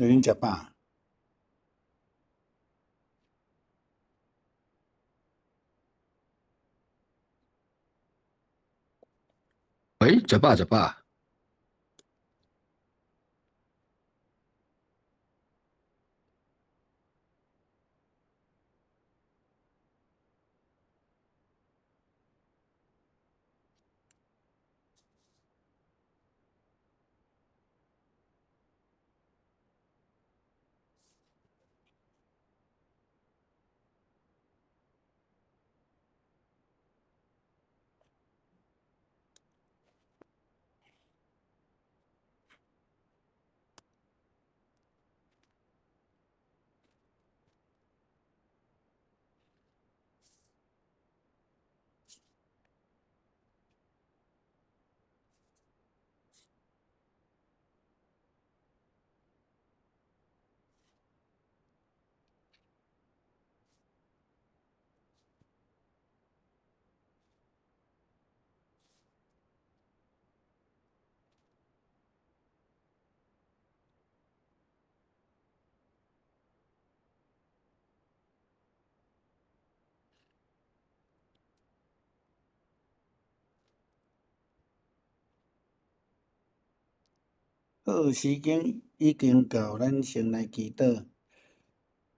恁食饱？喂，食饱食饱。好，时间已经到，咱先来祈祷。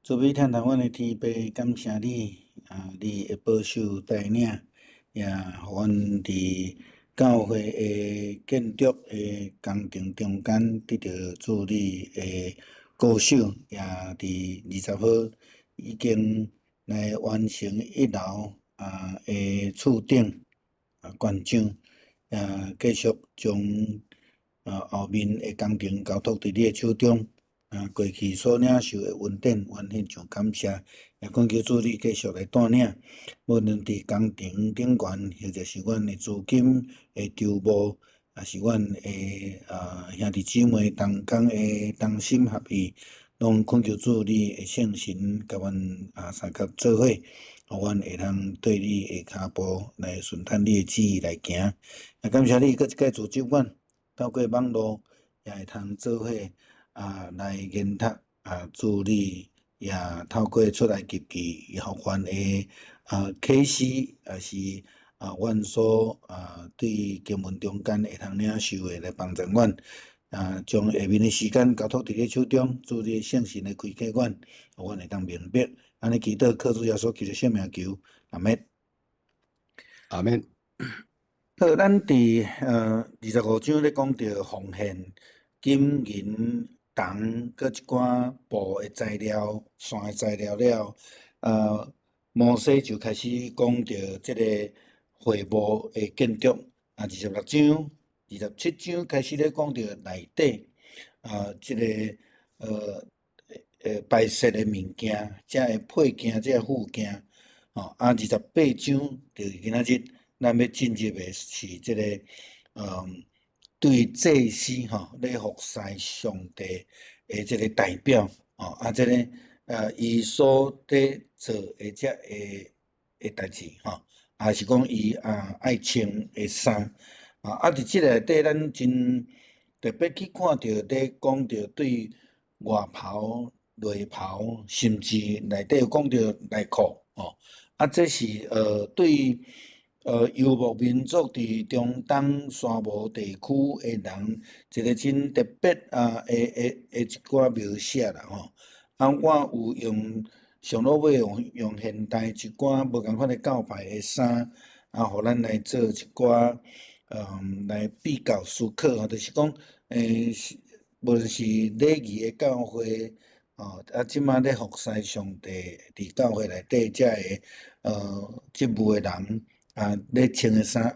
主要听台阮的天父，感谢你你的保守带领，也互阮伫教会的建筑的工程中间得到主你的保守，也伫20号已经来完成一楼的厝顶灌浆，继续将后面的工程交托伫你的手中。过去所领受的恩典，愿献上感谢，也恳求主你继续来带领，无论伫工程顶悬，或者是阮的资金的筹募，也是阮的兄弟姊妹同工的同心合意，拢恳求主你的圣神甲阮三甲做伙，互阮会通对你的脚步来顺探你的旨意来行。也感谢你，搁一届组织阮，透过网络也会通做伙。来研读助理，也透过出来集记，互阮的启示，也是阮所对经文中间会通领受的来帮助阮。将下面的时间交托伫你手中，祝你圣神的开启阮，互阮会当明白。安尼祈祷，靠主耶稣基督圣名求，阿门。阿免。好，咱伫25章咧讲到奉献金银铜，搁一寡布的材料、线的材料了，摩西就开始讲到即个会幕的建筑。26章、27章开始咧讲到内底即个摆设的物件，遮的配件、遮附件。28章就是今仔日。咱要进入的是即个，对祭司咧服侍上帝的即个代表即个伊所伫做的遮代志也是讲伊爱穿的衫伫即个内底，咱真特别去看到咧讲到对外袍、内袍，甚至内底有讲到内裤这是对游牧民族伫中东沙漠地区的人一个真特别的一寡描写啦我有用上落尾用现代一寡无共款的教派的衫互咱来做一寡来比较思考就是讲无论是礼仪的教会即马咧服侍上帝伫教会内底遮个职务的人咧穿的衫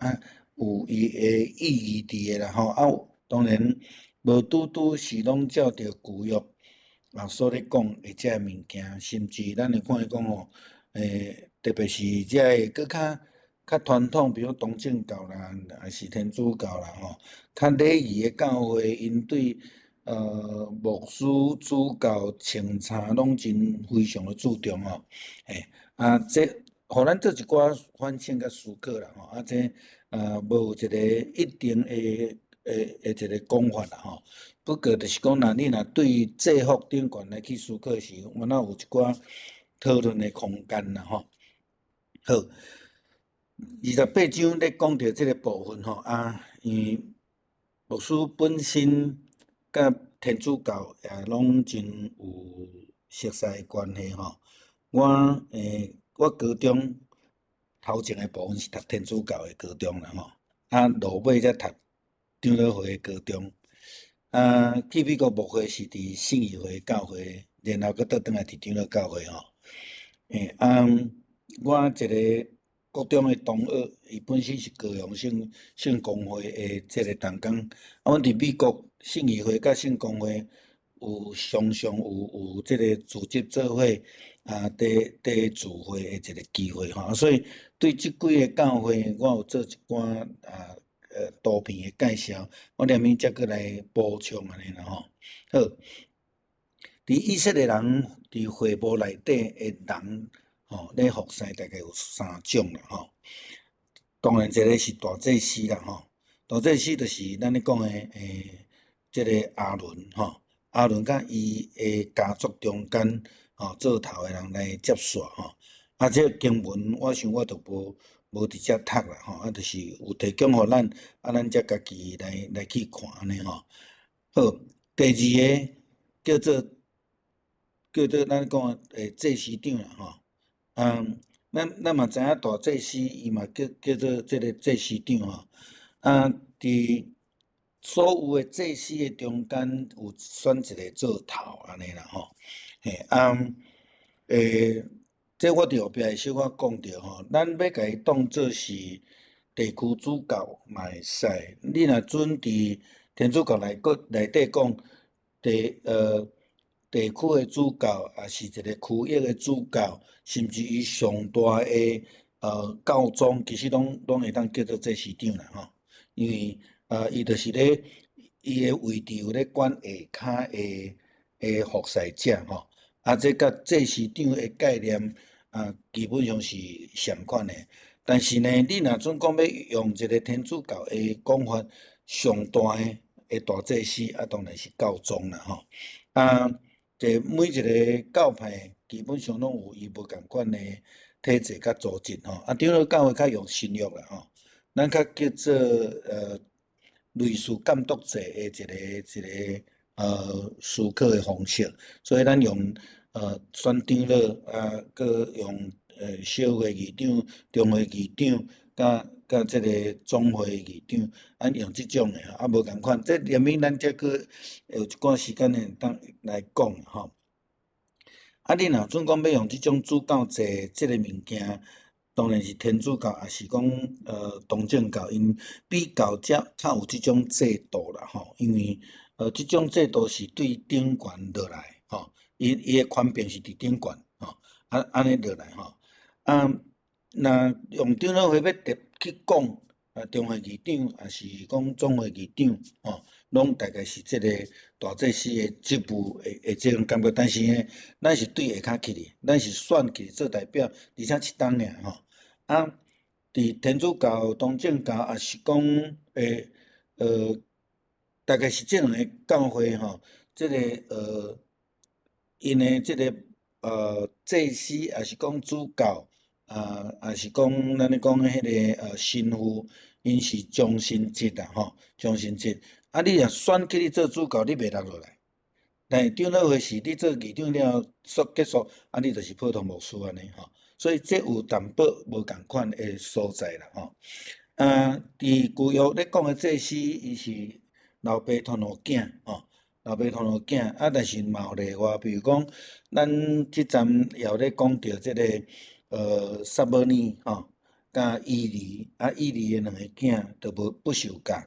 有伊的意义伫诶啦当然无拄拄是拢照着旧约所咧讲的遮物件，甚至咱会看伊讲特别是遮个搁较传统，比如东正教啦，还是天主教啦较礼仪的教会，因对牧师、主教穿插拢真非常的注重这互咱做一寡反省甲思考啦这无一个一定的一个讲法啦吼。不过就是讲，你若对制服顶悬来去思考时，我那有一寡讨论的空间啦吼。好，28章咧讲到即个部分吼因为牧师本身甲天主教也拢真有熟悉的关系吼。我高中头前的部分是读天主教的高中啦吼，落尾才读长老会的高中。去美国牧会是伫信义会教会，然后佫倒转来伫长老教会吼。我一个国中的同学，伊本身是高雄圣公会的即个同工，阮伫美国信义会甲圣公会有常常有即个组织做伙伫聚会的一个机会吼，所以对即几个教会，我有做一寡图片的介绍，我连面则过来补充安尼啦吼。好，伫以色列人伫会幕内底的人吼，咧服侍大概有3种啦吼。当然，一个是大祭司啦吼，大祭司就是咱咧讲的即个亚伦吼，亚伦甲伊的家族中间做头的人来接续吼。这经文我想我都无直接读啦吼，就是有提供互咱，咱则家己来去看安尼吼。好，第二个叫做咱讲祭司长啦吼。咱嘛知影大祭司伊嘛叫做即个祭司长吼。伫所有的祭司的中间有选一个做头安尼啦吼。这我伫后壁会小可讲着吼，咱要甲伊当做是地区主教嘛会使。你若准伫天主教内底讲地区的主教，也是一个区域的主教，甚至于上大的教宗，其实拢会当叫做祭司长啦吼。因为伊就是咧伊的位置有咧管下骹的服侍者吼。这甲祭司长的概念基本上是相款的。但是呢，你若准讲要用一个天主教的讲法，上大的大祭司当然是教宗啦吼。每一个教派基本上拢有伊无共款的体制甲组织吼。长老教会较用新约啦吼，咱较叫做类似监督制的一个思考的方式，所以咱用选长老佮用小会议长、中会议长甲即个总会议长，用即种的无共款。这连面咱则佮有一寡时间会当来讲吼。你若准讲要用即种主教制即个物件，当然是天主教，也是讲东正教，因比较较有即种制度啦吼。因为即种制度是对顶悬落来吼，伊的权柄是伫顶悬吼，安尼落来吼。若用长老会要去讲中会议长，也是讲总会议长吼，拢大概是即个大祭司的职务的即种感觉。但是呢，咱是对下骹去哩，咱是选去做代表，而且一党尔吼。伫天主教、东正教，也是讲大概是即两个教会吼，即个因的即个祭司，也是讲主教，也是讲咱咧讲迄个神父，因是终身制啦吼，终身制。你若选去你做主教，你袂落来。但长老会是你做议长了结束，你就是普通牧师安尼吼。所以这有淡薄无共款的所在啦吼。伫旧约咧讲的祭司，伊是老爸传互囝吼，老爸传互囝。但是嘛有例外，比如讲，咱即站也有咧讲到即个撒母耳吼，甲以利，以利的两个囝都不受教，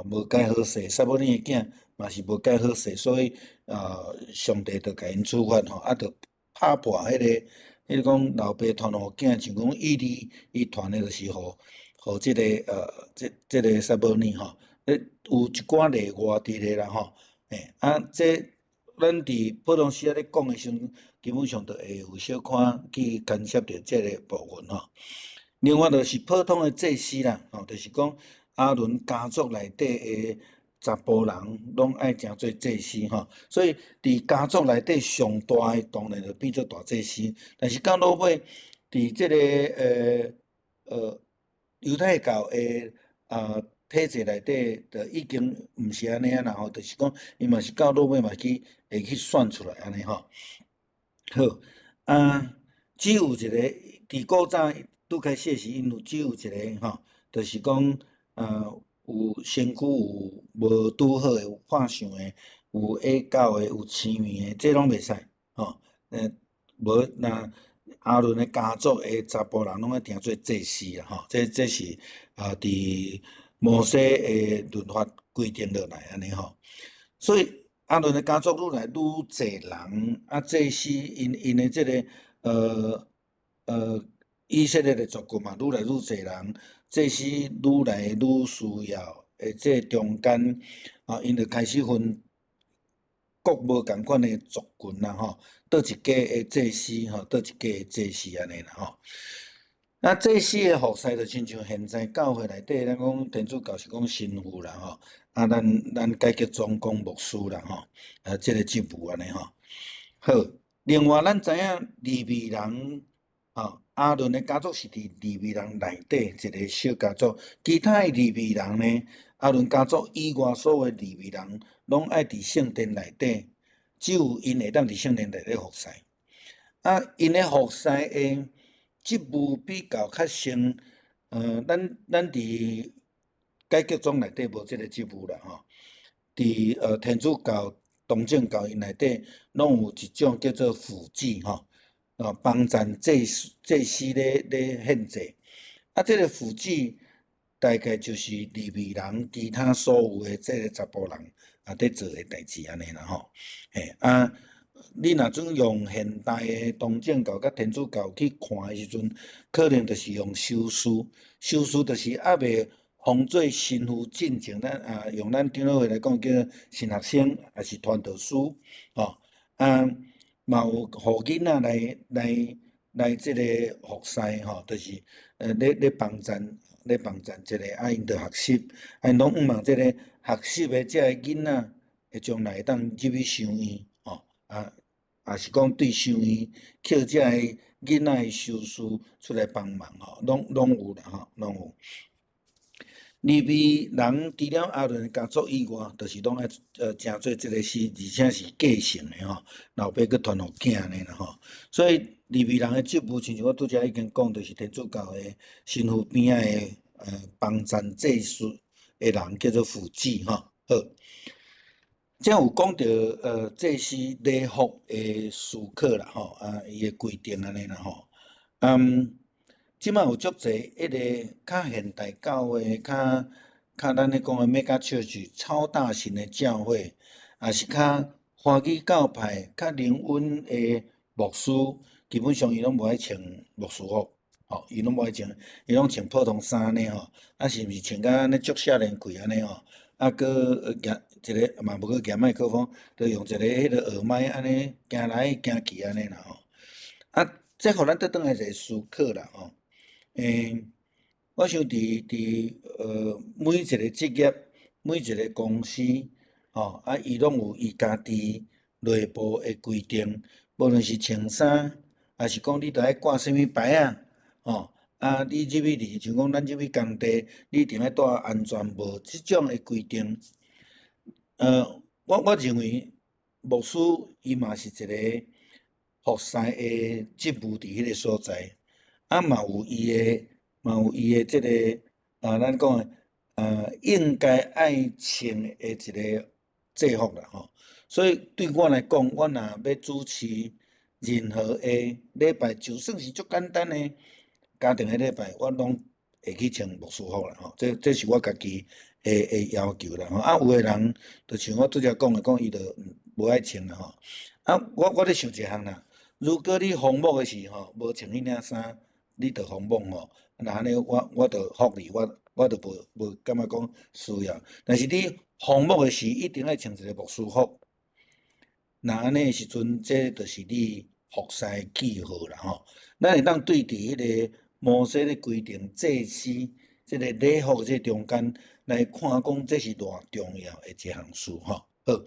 无解好势。撒母耳的囝嘛是无解好势，所以上帝就甲因处罚吼，就拍破迄个讲老爸传互囝，像讲以利，伊传的就是互即个即个撒母耳吼。有一寡例外伫咧啦吼。这咱伫普通时咧讲的时阵，基本上都会有小可去干涉着即个部分吼。另外就是普通的祭司啦，吼，就是讲亚伦家族内底查甫人拢爱诚做祭司吼，所以伫家族内底上大诶当然就变做大祭司，但是到落尾伫即个犹太教诶体制内底，就已经毋是安尼啊啦吼，就是讲伊嘛是到落尾嘛会去选出来安尼吼。好只有一个伫古早拄开始时，因只有一个吼，就是讲有身躯有无拄好诶，有看相诶，有下狗诶，有青面诶，这拢袂使吼。无若阿伦诶家族诶查甫人拢爱定做祭司啦吼，这是伫摩西诶律法规定落来安尼吼。所以阿伦诶家族愈来愈侪人，祭司因诶即个呃呃以色列诶族群嘛，愈来愈侪人，祭司愈来愈需要，这中间因就开始分各无共款诶族群啦吼，倒一家诶祭司吼，倒一家诶祭司安尼啦吼。祭司诶服侍就亲像现在教会内底，咱讲天主教是讲神父啦吼，咱改叫总讲牧师啦吼，即个职务安尼吼。好，另外咱知影利未人阿伦诶家族是伫利未人内底一个小家族，其他诶利未人呢，阿伦家族以外所有诶利未人，拢爱伫圣殿内底，只有因会当伫圣殿内底服侍。因诶服侍诶职务比较先，咱伫解决宗内底无即个职务啦吼。伫天主教、东正教因内底，拢有一种叫做辅祭吼，帮赞祭司咧献祭。即个辅祭大概就是利未人其他所有诶即个查甫人伫做诶代志安尼啦吼。你若准用现代诶东正教甲天主教去看诶时阵，可能就是用修士，修士就是还未封做神父进前，咱用咱长老会来讲，叫神学生，也是传道师吼。嘛有互囡仔来即个服侍吼，就是咧帮赞即个因着学习，因拢毋望即个学习诶遮个囡仔会将来会当入去修院吼，也是讲对修院捡遮个囡仔诶修士出来帮忙吼，拢有啦吼，拢有。利未人除了阿伦家族以外，就是拢爱诚做即个事，而且是继承诶吼，老爸佮传互囝安尼啦吼。所以利未人诶职务，亲像我拄则已经讲，就是天主教诶神父边仔诶帮赞祭司诶人叫做辅祭吼。好，这有讲到祭司礼服诶时刻啦吼，伊诶规定安尼啦吼。即摆有足侪迄个较现代教会，较咱咧讲诶mega church超大型诶教会，也是较华语教派、较灵恩诶牧师，基本上伊拢无爱穿牧师服，吼，伊拢无爱穿，伊拢穿普通衫呢吼，是毋是穿甲安尼足少年贵安尼吼，搁举一个嘛无搁举麦克风，着用一个迄个耳麦安尼行来行去安尼啦吼。这互咱倒转来一个思考啦吼。我想每一个职业、每一个公司，伊拢有伊家己内部诶规定，无论是穿衫，还是讲你着爱挂啥物牌啊，你入去像讲咱入去工地，你一定爱戴安全帽，即种诶规定。我认为牧师伊嘛是一个服侍诶职务伫迄个所在，嘛有伊诶即个咱讲诶应该爱穿诶一个制服啦吼。所以对我来讲，我若要主持任何诶礼拜，就算是足简单诶家庭诶礼拜，我拢会去穿牧师服啦吼。这是我家己诶要求啦吼。有诶人就像我拄则讲诶，讲伊就无爱穿啦吼。我咧想一项啦，如果你访问诶时吼，无穿迄领衫，你着访问吼，那安尼我着福利，我着无感觉讲需要。但是你访问诶时，一定爱穿一个牧师服。那安尼诶时阵，这就是你服侍诶记号啦吼。咱会当对伫迄个摩西咧规定祭司即个礼服这中间，来看讲这是偌重要的一项事吼。好，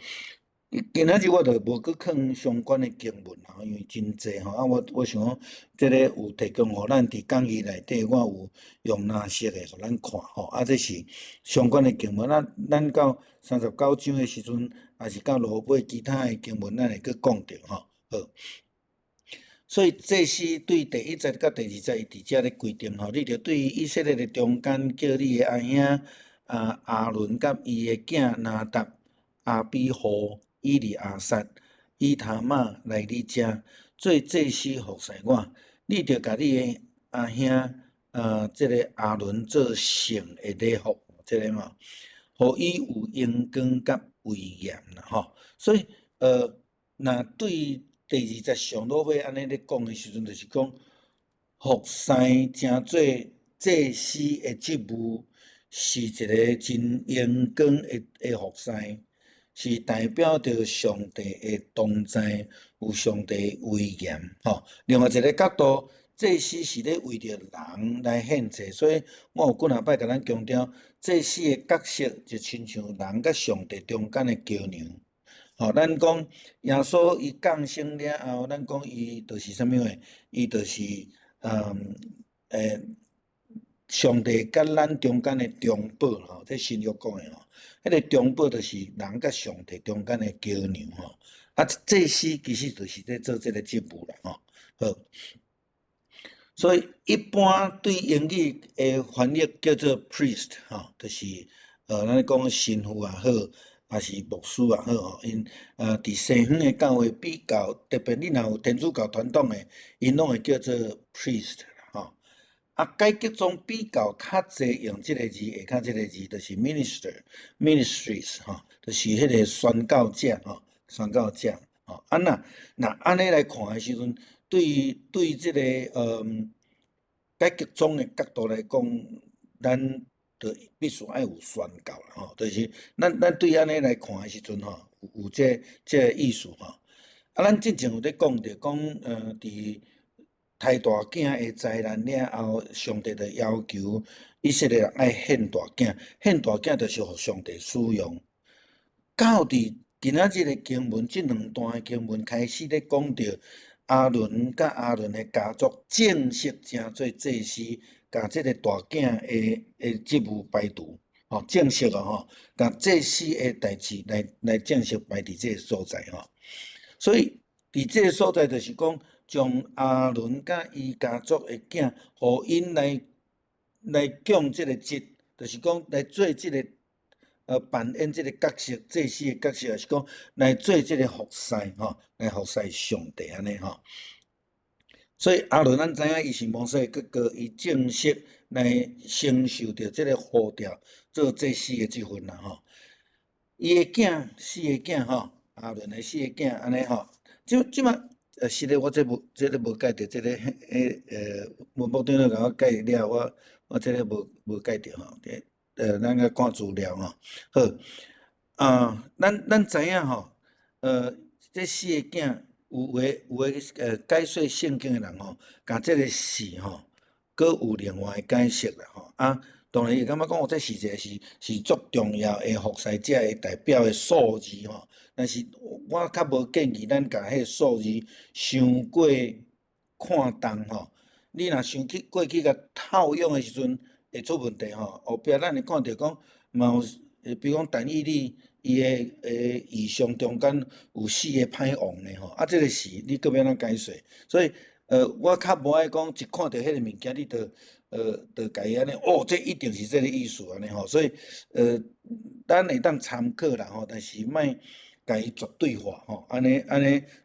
今仔日我就无去看相关的经文吼，因为真济吼。我想讲，这个有提供互咱伫讲义内底，我有用蓝色的互咱看吼。这是相关的经文。咱到39章的时阵，也是到落尾其他的经文，咱会去讲着吼。好。所以祭司对第1节甲第2节伊伫遮咧规定吼，你着对以色列的中间叫你的阿兄亚伦甲伊的囝拿答、亚比户、以利亚撒、以他玛来你遮做祭司服侍我。你着甲你的阿兄这个亚伦做圣的礼服，这个嘛，互伊有荣光甲威严啦吼。所以若对第2节上落尾安尼咧讲的时阵，就是讲服侍诚做祭司的职务，是一个真荣光的服侍，是代表着上帝的同在，有上帝威严吼。另外一个角度，祭司是咧为着人来献祭，所以我有几若摆甲咱强调，祭司的角色就亲像人甲上帝中间的桥梁。吼，咱讲耶稣伊降生了后，咱讲伊就是啥物诶？伊就是上帝甲咱中间诶中保吼，这新约讲诶吼，迄个中保就是人甲上帝中间诶桥梁吼。祭司其实就是咧做这个职务啦吼。好，所以一般对英语诶翻译叫做 priest 吼，就是咱讲神父也好。也是牧师也好吼，因伫西方的教会比较，特别你若有天主教传统的，因拢会叫做 priest 吼。改革中比较较济用即个字，下骹即个字就是 ministers 吼，就是迄个宣教者吼，宣教者吼。若安尼来看的时阵，对即个改革中的角度来讲，咱就必须爱有宣教啦吼，就是咱对安尼来看的时阵吼，有这个意思吼。咱之前有咧讲着讲伫杀大囝的灾难了后，上帝就要求以色列人爱献大囝，献大囝就是互上帝使用。到伫今仔日的经文，即2段的经文开始咧讲着亚伦甲亚伦的家族正式成做祭司。甲即个大囝的职务排除，吼，正式吼，甲祭司的代志来正式排伫即个所在吼。所以伫即个所在，就是讲将亚伦甲伊家族的囝，互因来供即个职，就是讲来做即个扮演即个角色，祭司的角色，也是讲来做即个服侍吼，来服侍上帝安尼吼。所以亚伦，咱知影伊是摩西的哥哥，伊正式来承受着即个呼召，做祭司的即份啦吼。伊的囝4个囝吼，亚伦的4个囝安尼吼。即马是咧，我这无介绍，即个木顶咧甲我介绍了，我即个无介绍吼。咱甲看资料吼。好，咱知影吼，这4个囝。有诶解说圣经诶人吼，甲即个事吼，阁有另外诶解释啦吼。当然伊感觉讲，这是一个是足重要诶服侍者诶代表诶数字吼。但是我较无建议咱甲迄个数字伤过看重吼。你若想过去甲套用诶时阵，会出问题吼。后壁咱会看到讲，嘛有比如讲但以理。伊诶异象中间有4个歹王呢吼，即个是你搁要安怎解说？所以我较无爱讲一看到迄个物件，你就家己安尼这一定是这个意思安尼吼。所以咱会当参考啦吼，但是莫家己绝对化吼。安尼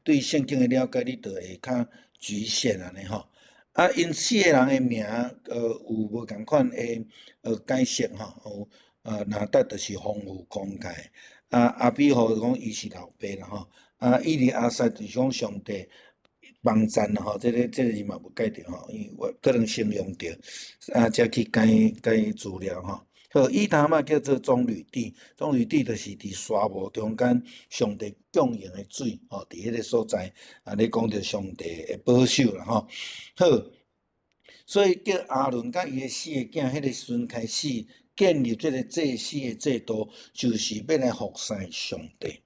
对圣经诶了解，你就会较局限安尼吼。因4个人诶名有无共款诶解释吼。拿答就是丰富公开，亚比户讲伊是老爸啦吼，以利亚撒就是讲上帝帮赞啦吼，这个伊嘛无介绍吼，因为我可能形容着，才去解资料吼。好，以他玛叫做棕榈地，棕榈地就是伫沙漠中间上帝供应的水吼，伫迄个所在咧讲着上帝的保守啦吼。好，所以叫亚伦甲伊的4个囝，迄个时阵开始。建立这个祭司的制度，就是要来服侍上帝。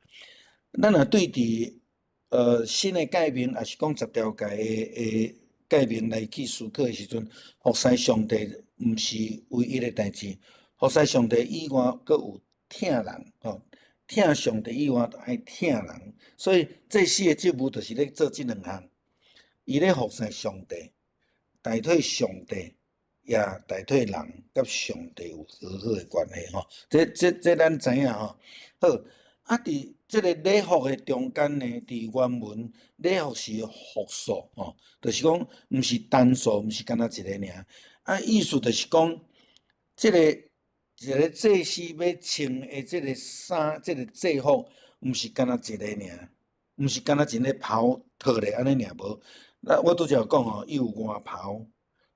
咱若对伫新的诫命，也是讲10条诫的诫命来去思考的时阵，服侍上帝毋是唯一的代志，服侍上帝以外，阁有疼人吼。疼上帝以外，爱疼人，所以祭司的职务就是咧做即2项，伊咧服侍上帝，代替上帝，也代替人，甲上帝有和好的关系吼。这咱知影吼。好，啊，伫即个礼服的中间呢，伫原文礼服是复数吼，就是讲毋是单数，毋是干那一个尔。啊，意思就是讲，即个一个祭司要穿的即个衫，即个制服，毋是干那一个尔，毋是干那一个袍套咧安尼尔无。那我拄则有讲吼，伊有外袍，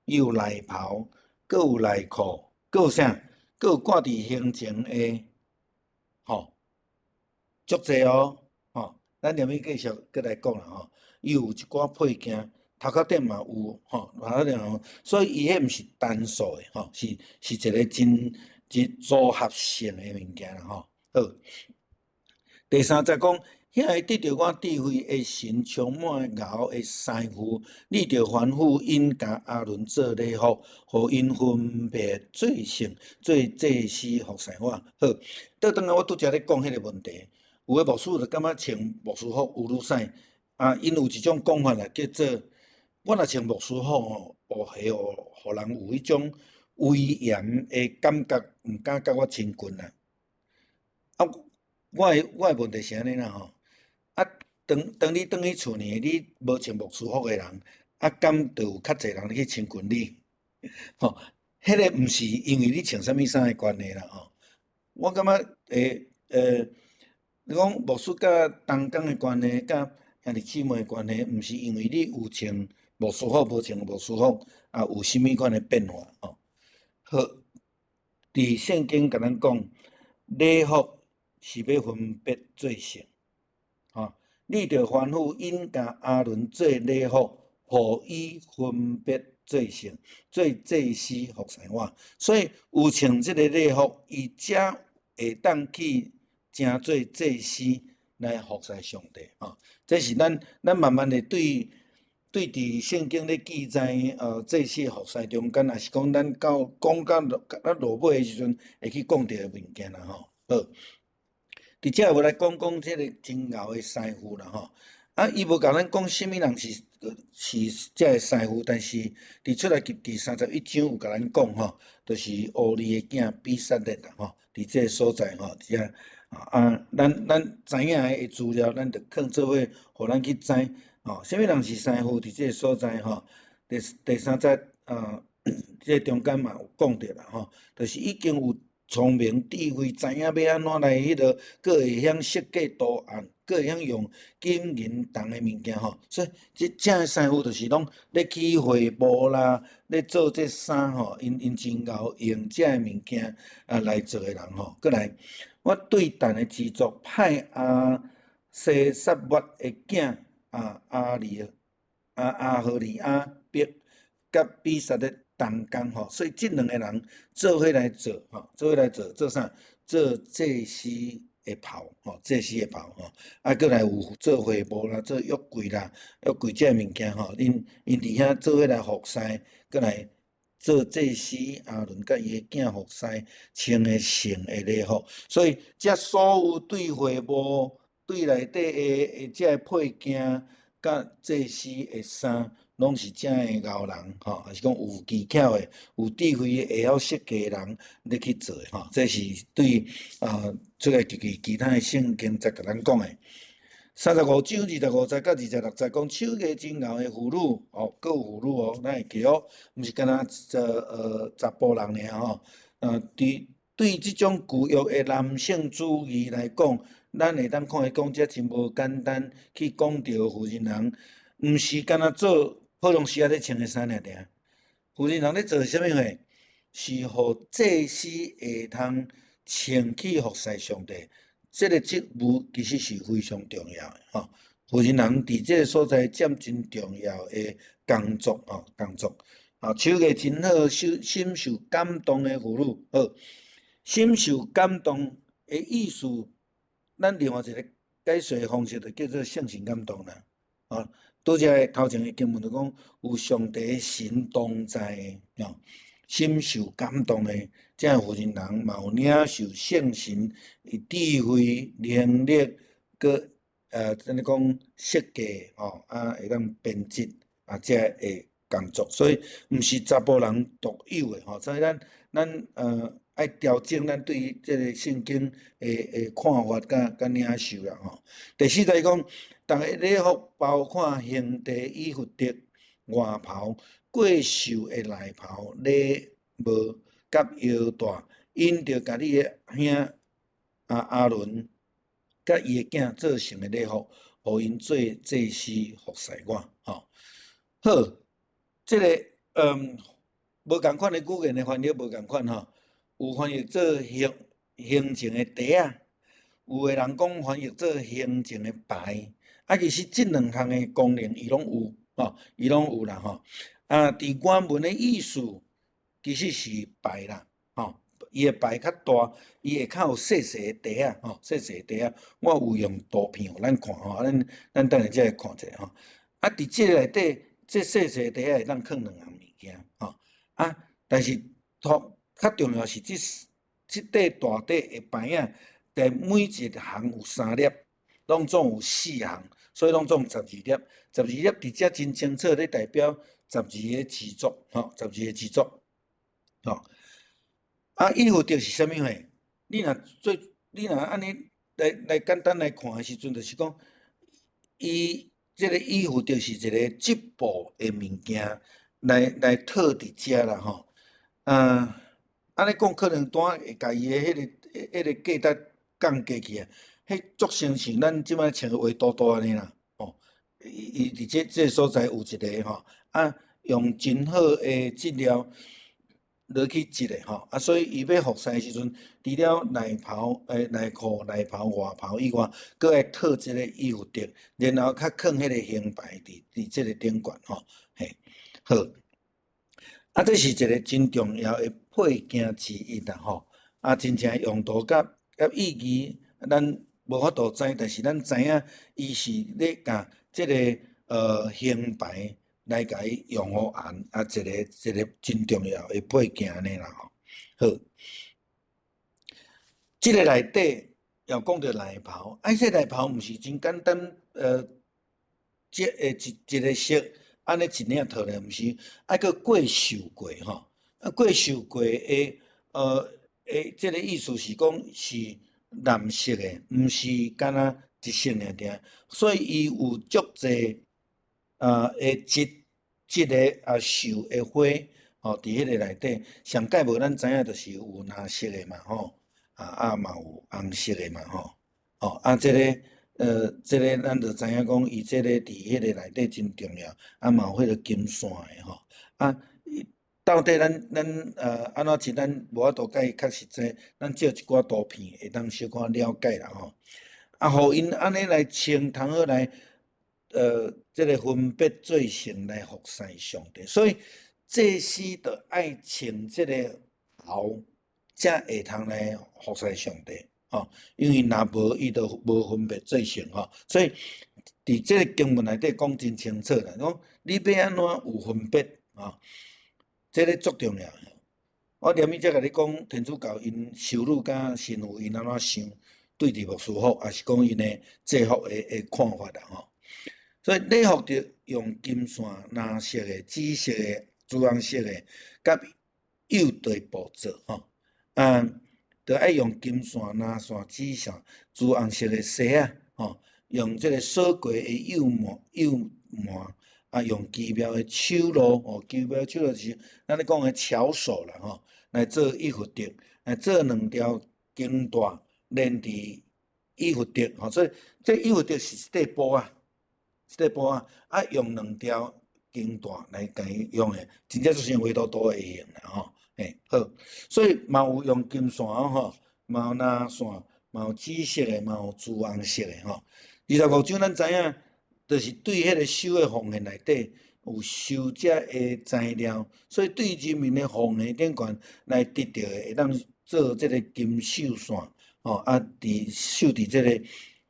伊有内袍，阁有内裤，阁有啥？阁有挂伫胸前的，吼，足济哦，吼，咱连面继续搁来讲啦吼。伊有一寡配件，头壳顶嘛有吼，头壳顶有，所以伊迄毋是单数的吼，是一个真组合性的物件啦吼。好，第3节讲。遐会得到我智慧的神，充满熬的师傅，你着吩咐因甲阿伦做礼服，互因分别做圣，做祭司服侍我。好，倒转来我拄则咧讲迄个问题，有诶牧师就感觉穿牧师服有愈屎啊，因有一种讲法啦，叫做我若穿牧师服吼，黑互人有迄种威严的感觉，毋敢甲我亲近啦。啊，我诶问题是安尼啦吼。啊，当你转去厝呢，你无穿牧师服诶人，啊，敢着有较侪人去亲近你？吼，迄个毋是因为你穿啥物衫诶关系啦吼。我感觉你讲牧师甲同工诶关系，甲兄弟姊妹诶关系，毋是因为你有穿牧师服无穿牧师服，啊，有啥物款诶变化吼。好，伫圣经甲咱讲，礼服是要分别做圣。吼，你着吩咐因甲阿伦做礼服，互伊分别做圣，做祭司服侍我。所以有穿即个礼服，伊才会当去成做祭司来服侍上帝。吼，这是咱慢慢的对伫圣经咧记载祭司服侍中间，也是讲咱讲到落尾的时阵，会去讲到的物件啦吼。好。伫遮有来讲即个真敖的师傅啦吼，啊，伊无甲咱讲啥物人是遮个师傅，但是伫出来第31章有甲咱讲吼，就是乌利的囝比撒列啦吼，伫即个所在吼，遮啊，咱知影的资料，咱着放做伙，互咱去知吼，啥物人是师傅伫即个所在吼，第3节即个中间嘛有讲着啦吼，就是已经有。聪明智慧，知影要安怎来迄落，佫会晓设计图案，佫会晓用金银铜的物件吼。所以遮个师傅就是拢咧去会幕啦，咧做这衫吼，因真够用遮个物件来做的人吼。佫来，我对但的制作派西撒末的囝阿何利亚逼甲比撒咧。同工吼，所以即2个人做伙来做吼，做啥？做祭司的袍吼，祭司的袍吼，啊，佫来有做会幕啦，做约柜啦，约柜遮物件吼，因伫遐做伙来服侍，佫来做祭司阿伦甲伊的囝服侍，穿的圣的礼服，所以遮所有对会幕、对内底的遮配件，甲祭司的衫。拢是遮个敖人吼，还是讲有技巧的、有智慧的、会晓设计的人咧去做的吼。这是对出来其他的圣经才甲咱讲的。35章25节到26节讲手艺真敖的妇女哦，佫有妇女哦，咱会记哦，毋是干那查甫人尔吼。对即种具有的男性主义来讲，咱会当看伊讲遮真无简单，去讲着妇人人，毋是干那做。普通时啊咧穿的衫尔尔，妇人人咧做啥物货？是互祭司会通穿去服侍上帝，这个职务其实是非常重要的吼。妇人人伫这个所在占真重要的工作吼，手艺真好、深受感动的妇女。好，深受感动的意思，咱另外一个解说的方式就叫做圣神感动啦。啊，拄则头前的经文就讲有上帝的神同在的，深受感动的，这样有钱人嘛有领受圣神的智慧、能力，佮怎讲设计会当编辑这会工作，所以毋是查甫人独有的所以咱爱调整咱对于这个圣经的看法甲领受啦第四在讲，逐个礼服包括兄弟以弗得、外袍、过袖的内袍、礼帽甲腰带，因着家己的兄阿伦甲伊的囝做成的礼服，互因做祭司服侍我好，这个无共款的语言的翻译无共款有翻译做形状的袋啊，有的人讲翻译做形状的牌，其实这两项的功能伊拢有伊拢有啦伫原文的意思其实是牌啦伊的牌较大，伊下骹有细细的袋啊细细的袋我有用图片互咱看咱等下才会看者伫这个内底，这细细的袋会当放两样物件但是较重要是这块大块的牌但每一行有3粒，拢总有4行，所以拢总12粒。12粒伫遮真清楚咧代表12个支族12个支族衣服着是啥物货？你若安尼来简单来看的时阵，就是讲伊这个衣服着是一个织布的物件来套伫遮啦安尼讲可能单会甲伊的迄个价值降低去迄足相像咱即摆穿画图图安尼啦伊伫这个所在有一个用真好的质料落去织的所以伊要服侍的时阵，除了内袍、内裤、内袍、外袍以外，佫爱套即个衣服得，然后较放迄个形牌伫即个顶悬嘿好。这是一个真重要的配件之一啦真正用途甲意义，咱无法度知，但是咱知影伊是咧甲即个形牌来甲伊用互红一个真重要的配件安尼啦好，即个内底要讲到内袍，这内袍毋是真简单一个色。安尼一领套咧，毋是爱佫过袖过过袖过的即个意思是讲是蓝色的，毋是干若一色尔，所以伊有足侪会织个绣的花伫迄个内底，上界无咱知影就是有蓝色的嘛嘛有红色的嘛即个。这个咱就知影讲，伊这个伫迄个内底真重要，嘛有迄个金线的到底咱安怎织，咱无法度甲伊较实在，咱照一寡图片会当小可了解啦互因安尼来穿，通好来这个分别做成来服侍上帝，所以祭司就爱穿这个袍，才会通来服侍上帝。因为若无，伊就无分别做成所以伫即个经文内底讲真清楚啦，讲你要安怎有分别这个足重要。我连伊才甲你讲，天主教因修女甲神父因安怎想对治牧师服，也是讲因的制服的看法啦所以礼服着用金线、蓝色的、紫色的、朱红色的，甲釉地布做就爱用金线、蓝线、紫线、朱红色的丝用这个锁过的釉膜用奇妙的手路奇妙手路就是咱咧讲的巧手啦来做衣服得，来做2条经带连伫衣服得所以这衣服得是一块布用2条经带来甲伊用的，真正就像画图图的形啦好，所以嘛有用金线嘛有蓝线，嘛有紫色的，嘛有朱红色的25章咱知影，就是对迄个手的奉献内底有收遮的材料，所以对人民的奉献顶悬来得到的，会当做即个金手线，伫即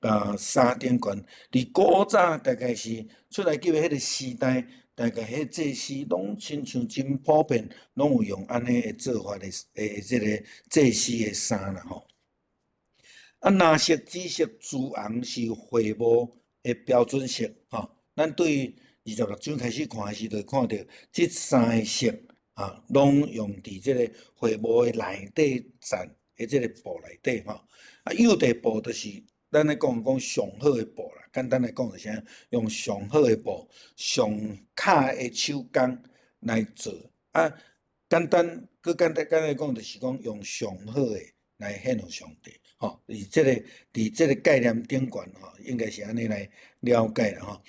个三点悬。伫古早大概是出来叫迄个时代，大概迄祭司拢亲像真普遍，拢有用安尼诶做法即个祭司诶衫啦吼。蓝色、紫色、朱红是会幕诶标准色吼。咱对26章开始看诶时，就看到即三个色拢用伫即个会幕诶内底站诶即个布内底吼。右地布就是咱咧讲上好诶布啦。简单来讲就是啥，用上好诶布、上巧诶手工来做。简单来讲，就是讲用上好诶来献予上帝。伫即个概念顶悬应该是安尼来了解啦吼。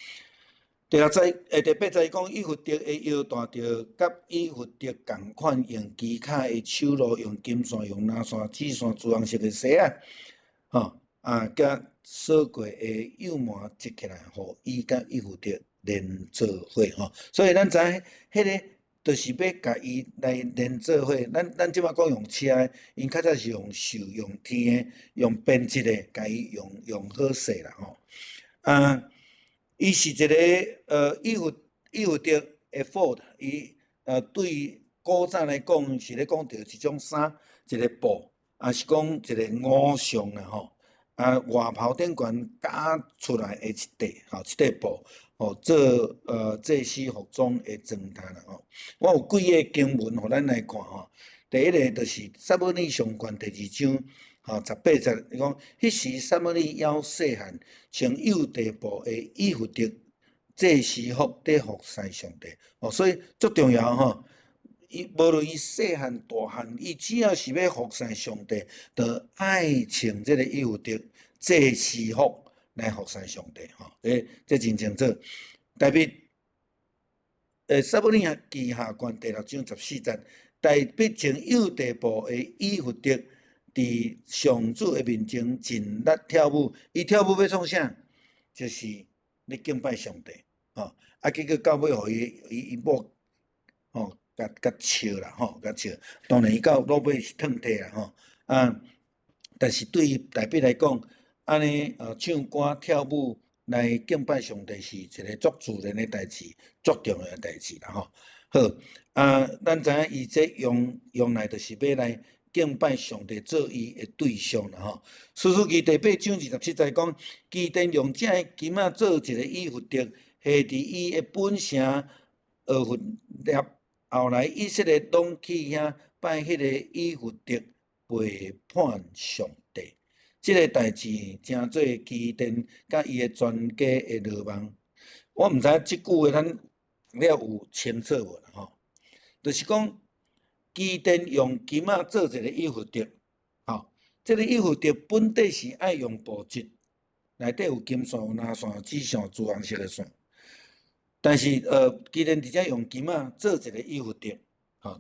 第八节讲，以弗得的腰带着甲以弗得共款，用机卡的手路，用金线、用蓝线、紫线、朱红色的绳甲锁过的右满接起来，互伊甲以弗得连做伙所以咱知影迄个就是要甲伊来连做伙。咱即摆讲用车的，因较早是用手、用天的、用编织的，甲伊用好势啦伊是一个以弗得 ephod， 伊对古早来讲是咧讲着一种衫，一个布，是讲一个五象啦吼。外袍顶悬加出来的一块布，做祭司服装的装饰啦吼。我有几个经文，互咱来看吼。第一个就是撒母耳上卷第2章。18节，伊讲迄时撒母耳还细汉，穿幼地布的以弗得祭司服，伫服侍上帝。所以足重要吼。无论伊细汉大汉，伊只要是要服侍上帝，就爱穿即个以弗得祭司服来服侍上帝这真清楚。特别撒母耳记下卷第6章14节，大必穿幼地布的以弗得，伫上主的面前尽力跳舞。伊跳舞要创啥？就是咧敬拜上帝结果到尾互伊某甲笑啦甲笑。当然伊到落尾是脱体啦但是对于大必来讲，安尼唱歌跳舞来敬拜上帝是一个足自然的代志，足重要的代志啦好，咱知影伊这用来就是要来敬拜上帝做伊的对象啦士师记第8章27节讲，基甸用这个金仔做一个以弗得，下伫伊的本城俄弗列。后来以色列拢去遐拜迄个以弗得，背叛上帝。即个代志诚做基甸甲伊的全家的落网。我毋知即句话咱了有清楚无啦就是讲基甸用金仔做一个以弗得，即个以弗得本底是爱用布织，内底有金线、有蓝线、紫线、朱红色的线。但是基甸直接用金仔做一个以弗得，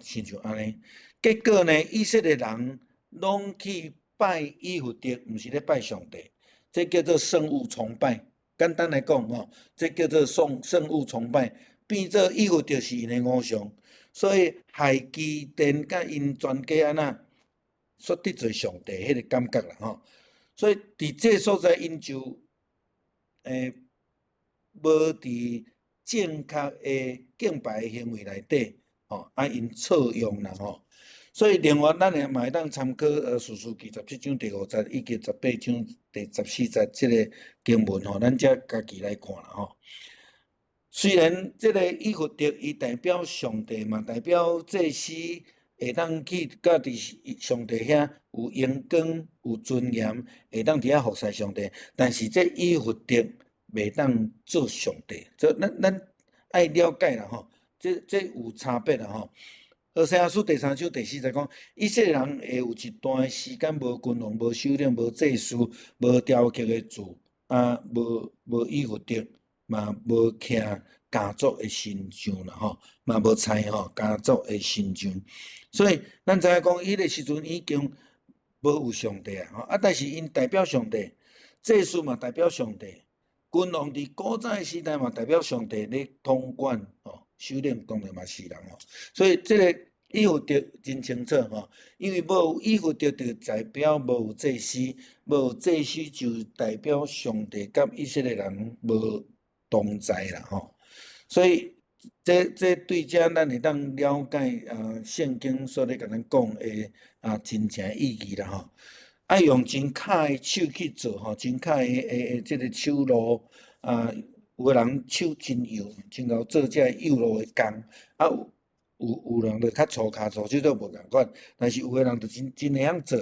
亲像安尼。结果呢，以色列人拢去拜以弗得，毋是咧拜上帝，这叫做圣物崇拜。简单来讲这叫做圣物崇拜，变做以弗得是因的偶像，所以害基甸甲因全家安那说得罪上帝迄个感觉啦所以伫这所在，因就无伫正确的敬拜的行为内底因错用啦所以另外咱嘛会当参考士师记17章第5节以及18章第14节即个经文咱则家己来看啦虽然即个以弗得伊代表上帝嘛，代表祭司会当去甲伫上帝遐有荣光、有尊严，会当伫遐服侍上帝，但是这以弗得袂当做上帝，所以咱爱了解啦这有差别啦何西阿书第3章第4节讲，以色列人会有一段时间无君王、无首领、无祭司、无雕刻的柱，无以弗得，嘛无徛家族的神像啦嘛无采家族的神像，所以咱知影讲，迄个时阵已经无有上帝但是因代表上帝，祭司嘛代表上帝。君王伫古早的时代嘛，代表上帝咧统管首领当然嘛是人所以这个依佛德真清楚吼，因为无有依佛德，就代表无有祭司，无有祭司就代表上帝甲以色列人无同在啦吼。所以这对遮咱会当了解圣经所咧甲咱讲的真正意义啦吼。爱用真巧的手去做吼，真巧的即个手路有个人手真幼，真够做遮幼路的工有人就较粗骹粗手都无共款，但是有个人就真会晓做，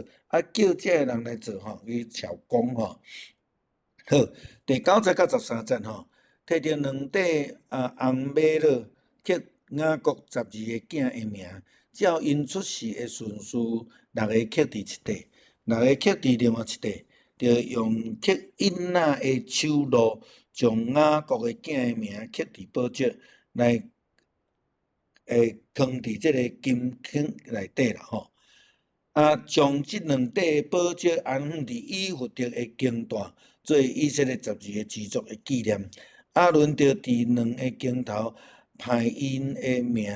叫遮个人来做吼，去巧工吼。好，第9节到13节吼，摕着2块红玛瑙，刻雅各12个囝的名，照因出世的顺序，6个刻伫一块，6个刻伫另外一块，着用刻印仔的手路，将雅各的囝的名刻伫宝石来。藏伫即个金坑内底啦吼，将即2块宝石安放伫以弗得的经段，做以色列12个支族的纪念。亚伦着伫2个经头排因的名，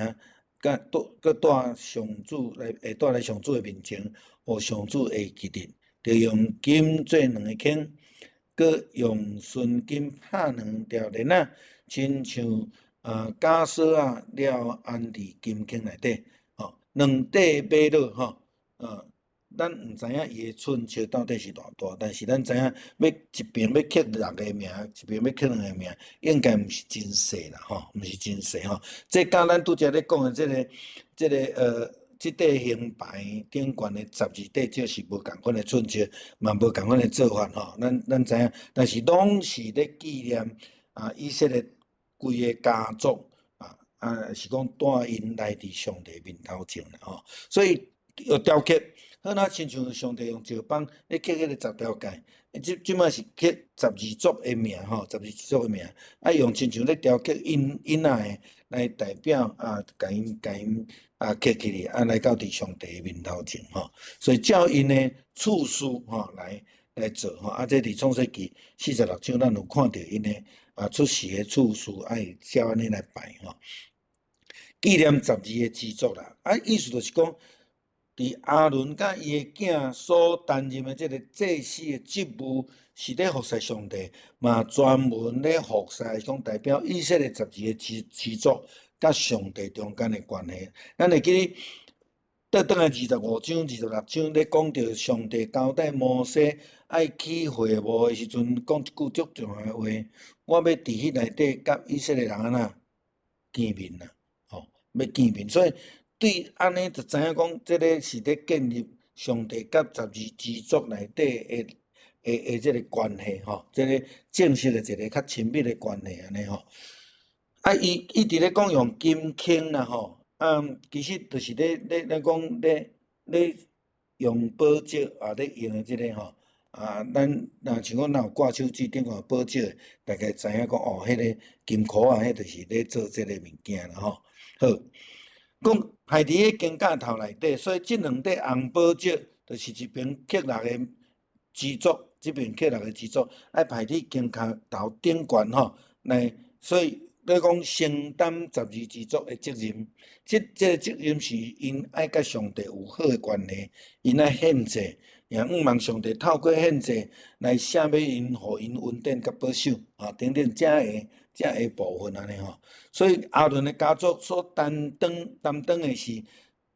佮带上主来，带来上主的面前，互上主会记得。着用金做2个孔，佮用纯金拍2条链仔，亲像。假设了安伫金坑内底，吼，2块玛瑙吼，咱毋知影伊的寸尺到底是偌大，但是咱知影要一边要刻6个名，一边要刻2个名，应该毋是真细啦，吼，毋是真细吼。这甲咱拄则咧讲的即块形牌顶悬的12块石是无共款的寸尺，嘛无共款的做法吼。咱知影，但是拢是咧纪念以色列。规个家族是讲带因来伫上帝面头前啦吼，所以要雕刻，好那亲像上帝用石板咧刻迄个10条界，即摆是刻12族的名吼，12族的名，用亲像咧雕刻因仔的来代表甲因刻起哩，来到伫上帝面头前吼，所以照因的次序吼来做吼，这伫创世纪46章咱有看到因的。出世的次序爱照安尼来排吼，纪念12个支族啦。意思就是讲，伫亚伦甲伊的囝所担任的即个祭司的职务，是咧服侍上帝，嘛专门咧服侍，讲代表以色列12个支族甲上帝中间的关系。咱会记倒转来25章、26章咧讲到上帝交代摩西爱去会幕的时阵，讲一句足重要的话。我要伫迄内底甲以色列人见面啦，吼，要见面，所以对安尼就知影讲，即个是咧建立上帝甲12支族内底的即个关系，吼，即个正式的一个较亲密的关系安尼吼。伊一直咧讲用金坑啦，吼，其实就是咧讲咧用宝石咧用的即个吼。咱若像讲，若有挂手指顶有宝石，大概知影讲哦，迄个金箍迄就是咧做即个物件啦吼。好，讲排伫个金架头内底，所以即2块红宝石，就是一边刻6个支族，即边刻6个支族，爱排伫金架头顶悬吼，所以咧讲承担12支族的责任，即个责任是因爱甲上帝有好的关系，因爱献祭。也毋望上帝透过献祭来赦免因，互因恩典甲保守，等等遮个部分安尼吼。所以亚伦的家族所担当的是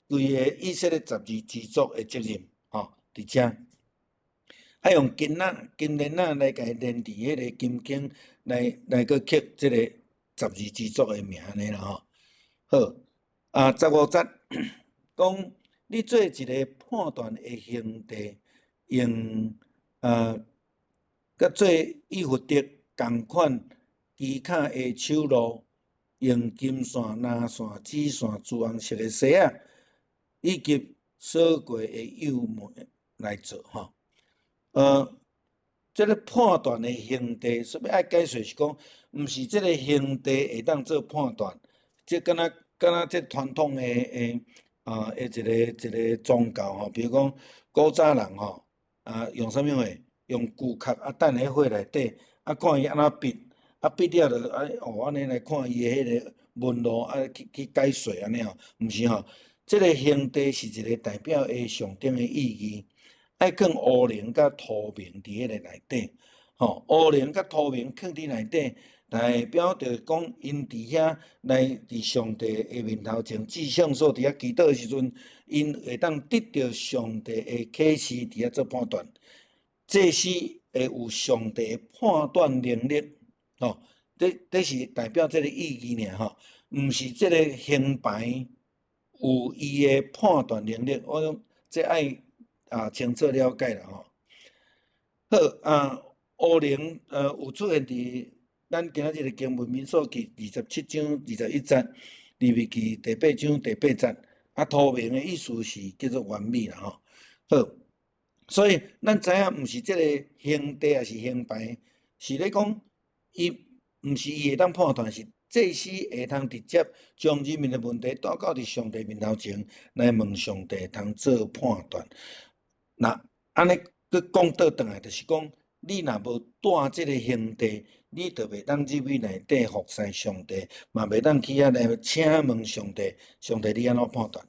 规个以色列12支族的责任，吼，伫遮。用金链仔来甲伊连伫迄个金经来个刻即个12支族的名安尼啦吼。好，15节讲你做一个判断的兄弟。用甲做以弗得共款机卡的手路，用金线、蓝线、紫线、朱红色的绳仔，以及锁过的幼梅来做吼。这个判断的兄弟，所以爱解释是讲，毋是这个兄弟会当做判断，即敢若这传统的一个宗教吼，比如讲古早人吼。用啥物货？用骨壳等喺火内底，看伊安怎闭，闭了就安尼来看伊的迄个纹路，去解说安尼吼，毋是吼。这个形地是一个代表的象征的意义，爱放乌灵甲土明伫迄个内底，吼，乌灵甲土明放伫内底，代表着讲因伫遐来伫上帝的面头前志向所伫遐祈祷的时阵，因会当得到上帝的启示伫遐做判断，这是会有上帝的判断能力，吼，这是代表这个意义尔吼，毋是这个形牌有伊的判断能力，我讲这爱清楚了解啦吼。好乌灵有出现伫咱今仔日的经文民数记27章21节，利未记第8章第8节，土明的意思是叫做完美啦吼。好，所以咱知影毋是这个形地也是形牌，是咧讲伊毋是伊会当判断，是祭司会通直接将人民的问题带到伫上帝面头前来问上帝，通做判断。那安尼佮讲倒转来，就是讲你若无带即个形地，你就袂当入去内底服侍上帝，嘛袂当去遐来请问上帝，上帝你安怎判断？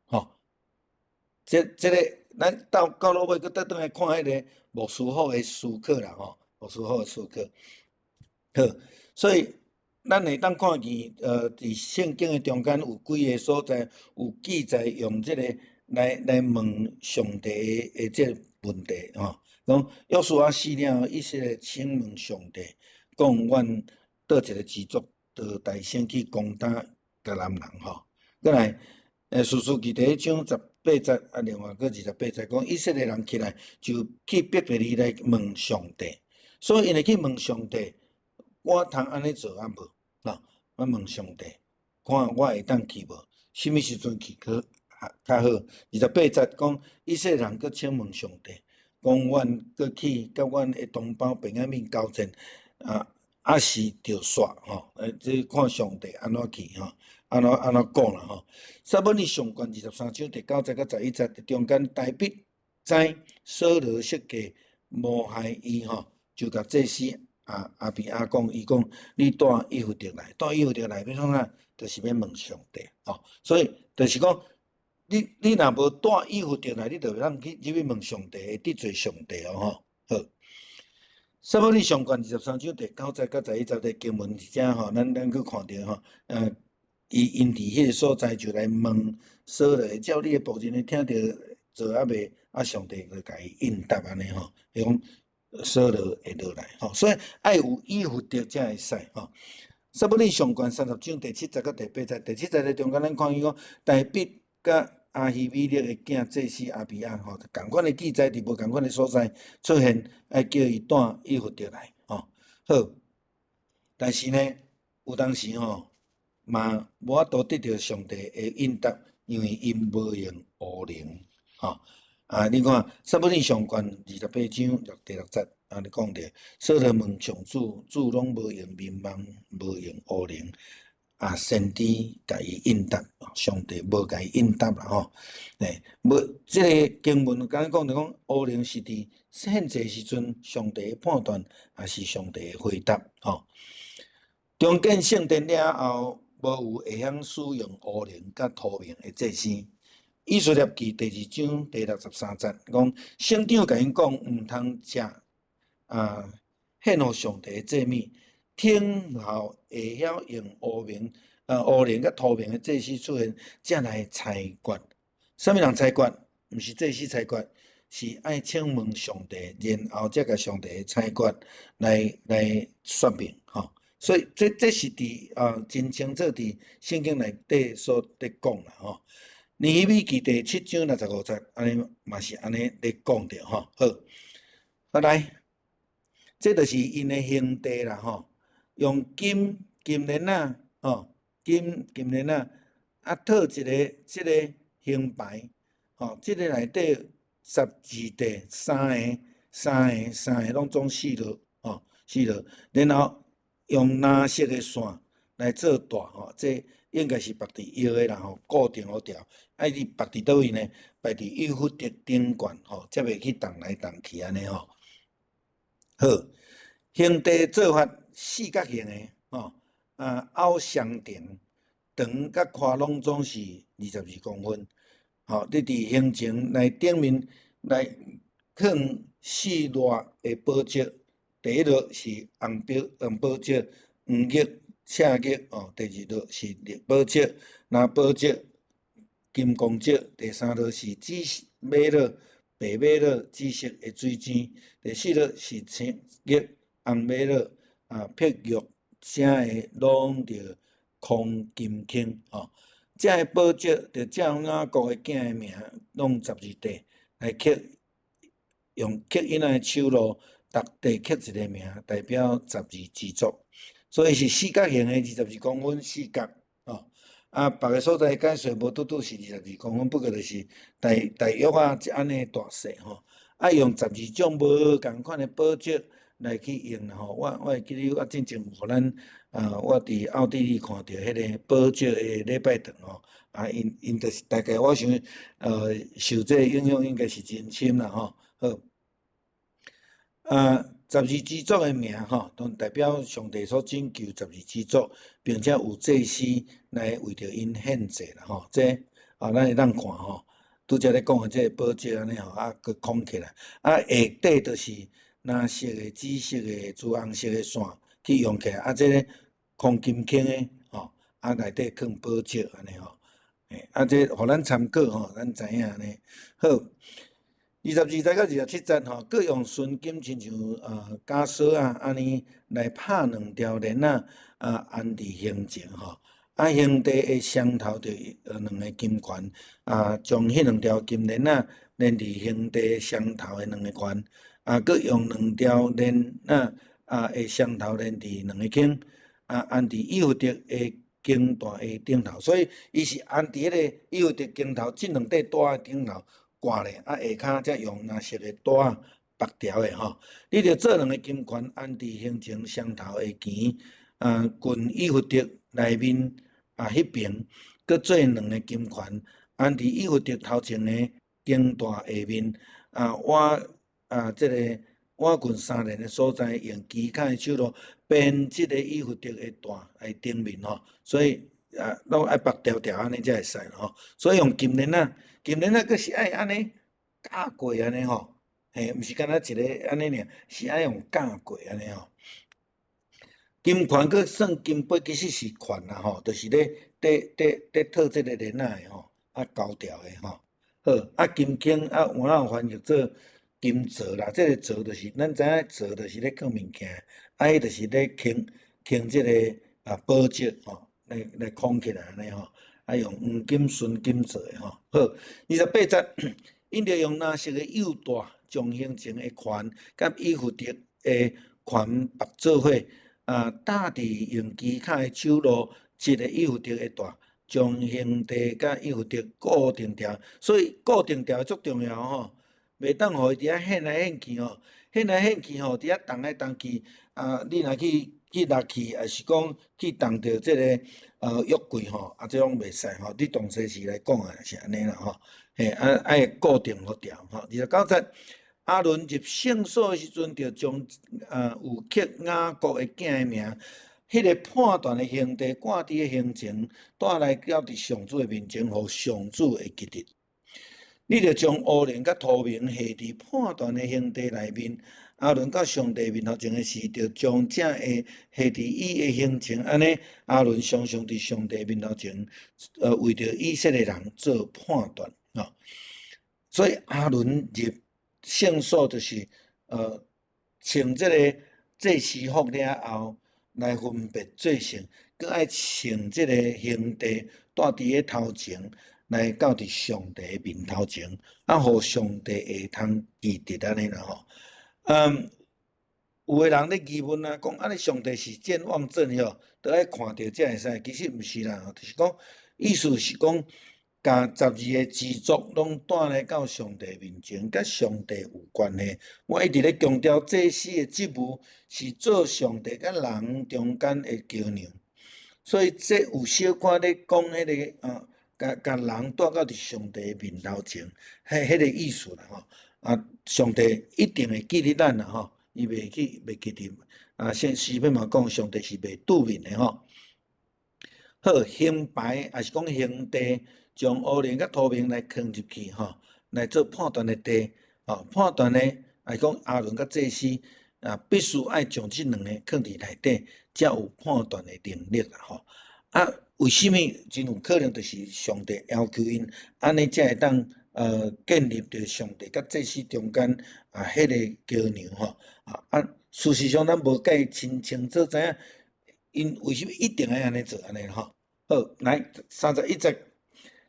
吼，这个咱到落尾，佮倒转来看迄个牧师傅的思考啦，吼，牧师傅的思考。好，所以咱会当看见，伫圣经的中间有几个所在有记载用即个来问上帝的即个问题吼。讲约书亚死了，以色列请问上帝，讲阮倒一个支族到大先去攻打迦南人吼。再来，士师记第1章18节，另外个28节讲以色列人起来就去逼迫你来问上帝，所以因会去问上帝，我通安尼做啊无？喏，我问上帝，看我会当去无？什么时阵去较好？28节讲以色列人佮请问上帝。讲阮过去甲阮的同胞便雅悯交战，还是着煞吼，这看上帝安怎去吼，安怎讲啦吼。撒母耳上卷23章第9节到11节，中间大卫知扫罗设计谋害伊吼，就甲祭司阿比亚讲，伊讲你带以弗得来，带以弗得来要创啥？就是要问上帝吼，所以就是讲。你若无带以弗得来，你就袂当去入去问上帝，会得罪上帝哦吼。好，撒母耳上卷23章第9节到11节的经文是遮吼，咱去看着吼，因伫迄个所在就来问扫罗，照你的仆人听着做啊未，上帝就甲伊应答安尼吼，伊讲扫罗会落来吼，所以爱有以弗得才会使吼。撒母耳上卷30章第7节到第8节，第7节的中间咱看伊讲大卫甲阿希米勒的囝祭司阿比亚吼，共款的记载伫无共款的所在出现，爱叫伊带以弗得来吼。好，但是呢，有当时吼嘛无法度得到上帝的应答，因为因无用乌灵吼。你看撒母耳上卷28章第6节，你讲着扫罗问上主，主拢无用面盲，无用乌灵。先知甲伊应答，上帝无甲伊应答啦吼。无即个经文刚讲着讲，乌灵是伫献祭时阵上帝的判断，还是上帝的回答吼？重建圣殿了后，无有会晓使用乌灵甲土明的祭司。以斯帖记第2章第63节讲，省长甲因讲，毋通食献互上帝的祭物。听候会晓用乌灵甲土明的祭司出现，才来裁决。啥物人裁决？毋是祭司裁决，是爱请问上帝，然后才甲上帝的裁决来说明吼。所以这是伫真清楚伫圣经内底所伫讲啦吼。尼希米记第7章65节，安尼嘛是安尼咧讲着吼。好，来，这就是因的形地啦吼。用金链仔吼，金链仔套一个即个形牌吼，即个内底12块三个拢总4落吼，4落，然后用蓝色的线来做带吼，这应该是绑伫腰的啦吼，固定好条。爱你绑伫倒位呢？摆伫以弗得顶悬吼，才袂去动来动去安尼吼。好，形地做法4角形的吼，凹相连，长甲宽拢总是22公分。吼，你伫形前来顶面来放4loại的宝石，第一落是红宝石、黄玉、赤玉，哦，第二落是绿宝石、蓝宝石、金光石，第三落是紫玛瑙、白玛瑙、紫色的水晶，第四落是青玉、红玛瑙、碧玉，啥的拢着空金铿，吼。这个宝石着照雅各的囝的名，弄12块来刻，用刻印仔的手路，逐块刻一个名，代表12支族。所以是四角形的22公分四角，吼。别个所在解说无拄拄是22公分，不过就是大约安尼大小吼。用12种无共款的宝石来去用吼。我会记得我之前有互咱我伫奥地利看到迄个宝石的礼拜堂吼。因就是大概我想受这个影响应该是真深啦吼。好。12支族的名吼，都代表上帝所拯救12支族，并且有祭司来为着因献祭啦吼。这咱会当看吼，拄则咧讲的这个宝石安尼吼，佮框起来，下底就是蓝色的、紫色的、朱红色的线去用起来，这个空金铿的吼，内底放宝石安尼吼。这互咱参考吼，咱知影安尼好。22节到27节吼，各用纯金亲像枷锁安尼来拍2条链安伫胸前吼。兄弟的双头着2个金环将迄2条金链连伫兄弟双头的2个环佮用2条链的双头连伫2个颈安伫以弗得的颈带的顶头，所以伊是安伫迄个以弗得颈头即2块带的顶头。挂咧，下骹则用蓝色的带绑条的吼。你着做2个金环安伫胸前双头的前，近以弗得内面迄边，佮做2个金环安伫以弗得头前的颈带下面，即个碗裙3连的所在，用其他的手路编即个以弗得的带来顶面吼。所以拢爱绑条条安尼才会使吼。所以用金链金链佫是爱安尼架过安尼吼，毋是干那一个安尼尔，是爱用架过安尼吼。金环佫算金杯，其实是环啦吼，就是咧套即个链仔的吼，交条的吼。好，金铿换有翻译做金座啦，这个座就是咱知影座就是咧放物件，迄就是咧铿即个宝石吼，来框起来安尼吼。用黄金纯金做的吼。好，28节，因着用蓝色的釉带将胸前的环甲以弗得的环绑做伙，搭伫用其他的手路一个以弗得的带，将兄弟甲以弗得固定条。所以固定条足重要吼，袂当互伊伫遐献来献去吼，献来献去吼，伫遐动来动去你若去勒去，也是讲去动着即个约柜吼，这拢袂使吼。你当时时来讲是安尼啦吼，爱固定好条吼。29节，阿伦入圣所的时阵，着将有刻雅各的囝的名，迄个判断的兄弟挂伫胸前，带来到伫上主的面前，互上主会记得。你着将乌灵甲土明下伫判断的兄弟内面。阿伦到上帝面头前的时，着将这下伫伊的胸前，安尼阿伦常常伫上帝面头前，为着以色列人做判断吼。所以阿伦入圣所就是穿这个祭司服了后，来分别做圣，佮爱穿这个兄弟带伫个头前，来到伫上帝面头前，互上帝会通记得安尼啦吼。有个人咧疑问讲安尼上帝是健忘症吼，都爱看到才会使，其实毋是啦，就是讲意思是讲，甲12个支族拢带来到上帝面前，甲上帝有关系。我一直咧强调祭司的职务是做上帝甲人中间的桥梁，所以这有小可咧讲迄个甲人带到伫上帝面头前，迄个意思啦吼。上帝一定会记得咱啦吼，伊袂记得。诗篇嘛讲，上帝是袂拄面的吼。好，刑牌也是讲刑地，将乌灵甲土明来放入去吼，来做判断的地。吼，判断呢，也是讲亚伦甲祭司必须爱将即两个放伫内底，才有判断的能力啦吼。为什么真有可能就是上帝要求因安尼才会当建立着上帝甲祭司中间迄个桥梁吼事实上咱无解真清楚知影因为什么一定要安尼做安尼吼。好，来31节，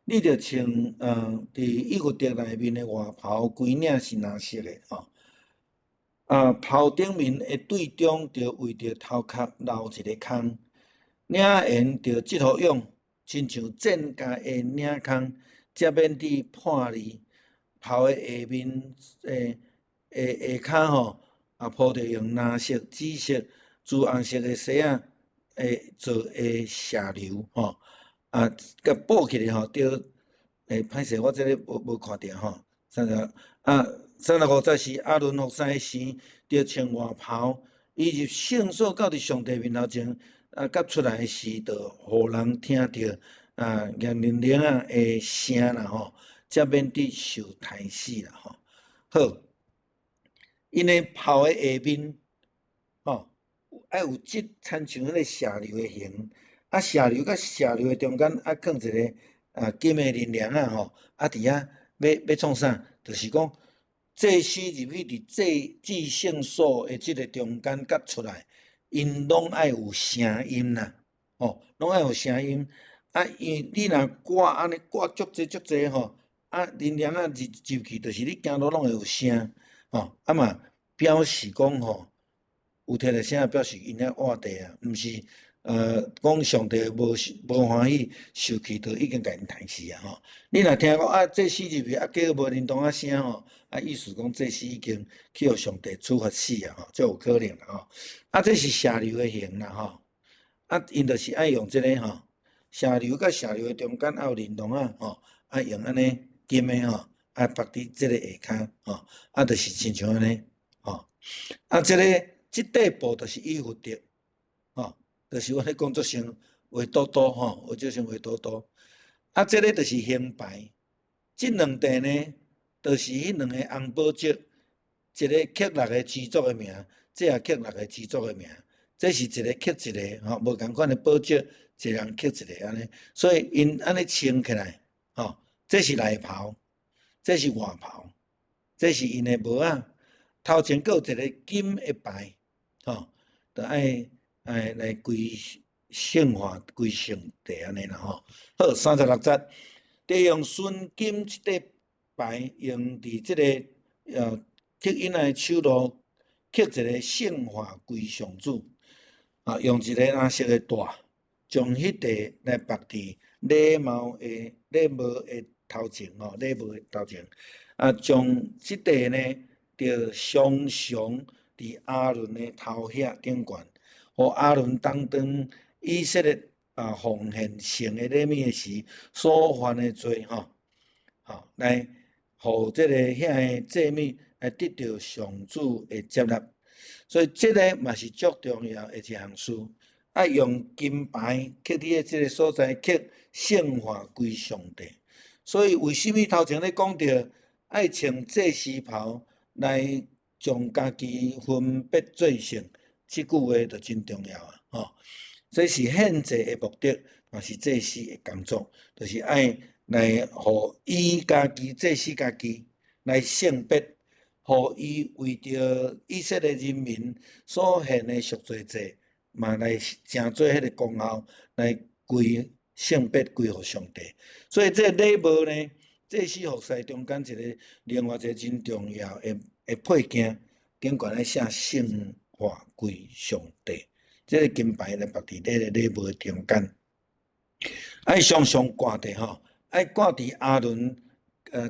你着穿伫以弗得内面的外袍，规领是蓝色的吼。袍顶面的对中着为着头壳留一个空，领沿着即号用，亲像剑家的领空，则免得破裂。袍的下面下骹吼铺着用蓝色、紫色、朱红色的丝做的射流吼，甲补起来吼，着歹势，我这个无看着吼。35节是亚伦服侍时，着穿外袍，伊入圣所到伫上帝面头前，甲出来时，着互人听着铃铃的声啦吼，则免得受杀死啦吼。好，因的袍的下面吼，爱有即参像迄个射流的形，射流甲射流的中间放一个金的铃铃吼，伫遐要创啥？就是讲。祭司入去伫至圣所的即个中间甲出来，因拢爱有声音啦，吼，拢爱有声音。因为你若挂安尼挂足济吼，铃铃入去，就是你行路拢会有声，吼，嘛表示讲吼，有摕来声表示因遐活地毋是讲上帝无欢喜受气，就已经甲因杀死吼。你若听讲祭司入去结果无铃铛声吼，意思讲祭司已经去互上帝处罚死吼，这有可能啦吼。这是射流的形啦吼。因就是爱用这个吼，射流甲射流的中间有铃铛吼，用安尼金的吼，绑伫这个下骹吼，就是亲像安尼吼。这底部就是以弗得吼。就是阮咧工作上画图图吼，或者上画图图。这个就是刑牌。即两地呢，就是迄两个红宝石，一个刻6个支族的名，这也刻6个支族的名。这是一个刻一个吼，无共款的宝石，一人刻一个安尼。所以因安尼穿起来吼，这是内袍，这是外袍，这是因的帽仔。头前佫有一个金的牌吼，就爱来归圣化、归圣地安尼啦吼。好，36节，得用纯金一块牌，用伫即个刻印的手路，刻一个圣化归上主。用一个蓝色的带，将迄块来绑伫礼帽的头前吼，礼帽的头前。将即块呢，着常常伫亚伦的头额顶悬。互亚伦当以色列奉献圣的礼物时所犯的罪吼，来互即个遐的祭物来得到上主的接纳。所以这个嘛是足重要的一项事，爱用金牌刻伫即个所在，刻圣化归上帝。所以为什么头前咧讲到爱穿祭司袍来将家己分别做圣？即句话就真重要吼。这是献祭的目的，嘛是祭司的工作，就是爱来互伊家己祭司家己来圣别，互伊为着以色列人民所献的赎罪祭，嘛来成做迄个功效，来归圣别归互上帝。所以这礼帽呢，祭司服侍中间一个另外一个真重要的配件，顶悬咧写圣化归上帝。这个金牌来绑伫这个礼帽的中间，爱常常挂伫吼，爱挂伫亚伦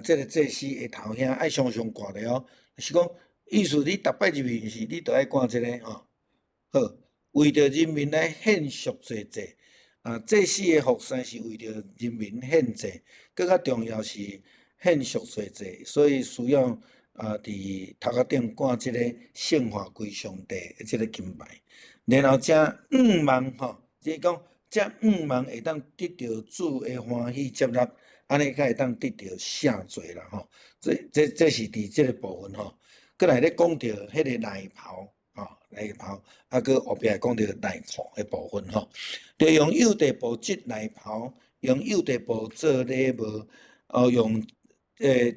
这个祭司的头遐，爱常常挂伫哦。是讲意思你逐摆入去是，你着爱挂这个吼。好，为着人民来献赎罪祭。祭司的服侍是为着人民献祭，更较重要是献赎罪祭，所以需要伫头壳顶挂即个圣化归上帝的即个金牌，然后才5万吼，即讲遮5万会当得到主的欢喜接纳，安尼才会当得到赦罪啦吼。这是伫即个部分吼。过来咧讲到迄个内袍吼，内袍，搁后壁讲到内裤的部分吼，着用幼地布织内袍，用幼地布做礼帽，用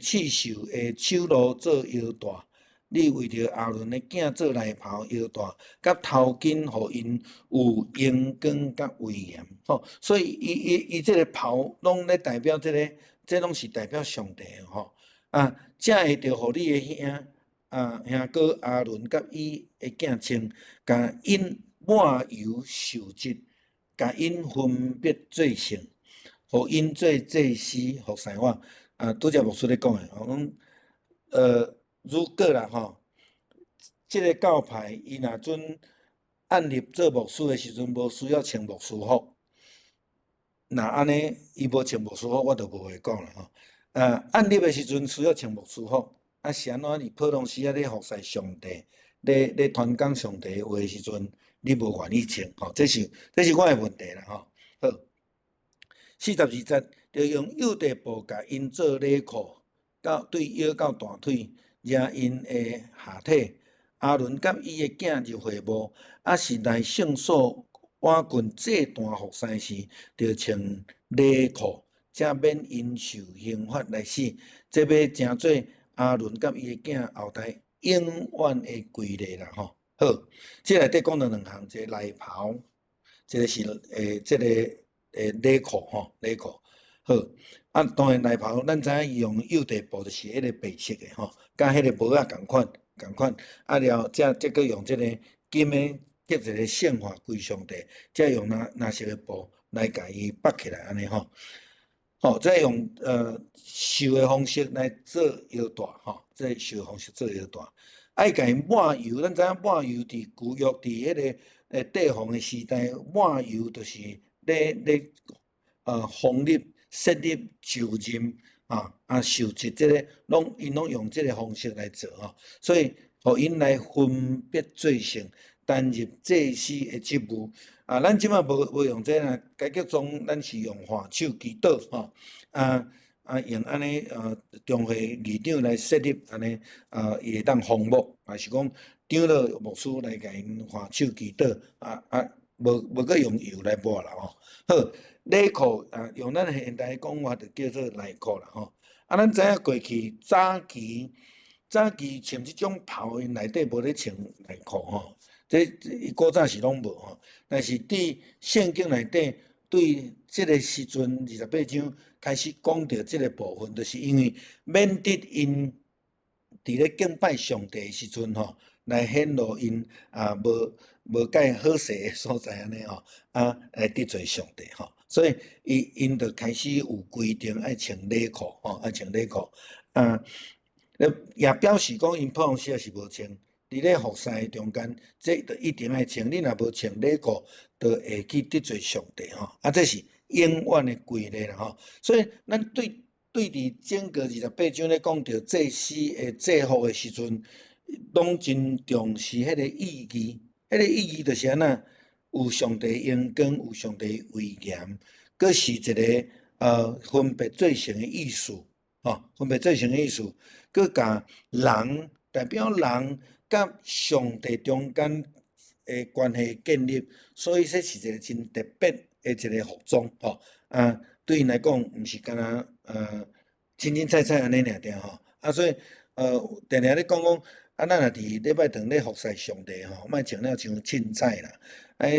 刺绣的手炉做腰带。你为着亚伦的囝做内袍、腰带，甲头巾，互因有荣光甲威严。吼，所以伊即个袍拢咧代表这拢是代表上帝吼。才会着互你的兄哥亚伦甲伊的囝穿，甲因抹油受浸，甲因分别做圣，互因做祭司服侍我。拄则牧师咧讲的，讲如果啦吼，即个教派伊若准按立做牧师的时阵，无需要穿牧师服。那安尼伊无穿牧师服，我就无话讲啦吼。按立的时阵需要穿牧师服，是安怎？你普通时咧服侍上帝，咧传讲上帝话的时阵，你无愿意穿吼，这是我的问题啦吼。好，42节，着用幼地布甲因做礼裤，对腰到大腿，遮因的下体。亚伦甲伊的囝入会幕，是来圣所晚近这段服侍时，着穿礼裤，才免因受刑罚来死。这要成做亚伦甲伊的囝后代永远的规律啦吼。好，这内底讲到2项，一个内袍，一个是这个礼裤吼，礼裤。好，当然内袍，咱知影用幼地布就是迄个白色的吼，甲迄个帽仔共款。了后则搁用即个金的结一个圣化归上帝，则用蓝色的布来甲伊绑起来安尼吼。再用绣的方式来做腰带吼，这绣的方式做腰带。爱甲伊抹油，咱知影抹油伫旧约伫迄个帝皇的时代，抹油就是咧封立、设立就任。受制即个因拢用即个方式来做吼，所以互因来分别做圣，担任祭司的职务。咱即摆无用这啦，改革中咱是用画手祈祷吼，用安尼中会议长来设立安尼伊会当封牧，是讲长老牧师来甲因画手祈祷，无搁用油来抹啦吼。好。内裤用咱现代讲法就叫做内裤啦吼。咱知影过去早期穿即种袍，因内底无咧穿内裤吼。这古早是拢无吼。但是伫圣经内底，对即个时阵28章开始讲到即个部分，就是因为免得因伫咧敬拜上帝的时阵吼，来显露因无介好势的所在安尼吼，来得罪上帝吼。所以因就开始有规定爱穿礼裤吼，爱穿礼裤。也表示讲因普通时也是无穿。伫咧服侍中间，这就一定爱穿。你若无穿礼裤，就会去得罪上帝吼。这是永远的规律啦吼。所以咱对伫整个28章咧讲到祭司的制服的时阵，拢真重视迄个意义。迄个意义就是安那。有上帝荣光，有上帝威严，佫是一个分别做成的意思，分别做成的意思，佫甲人代表人甲上帝中间的关系建立，所以这是一个真特别的一个服装吼。对因来讲，毋是干那清菜安尼尔定吼。所以定定咧讲，咱若伫礼拜堂咧服侍上帝吼，莫穿了像凊彩啦。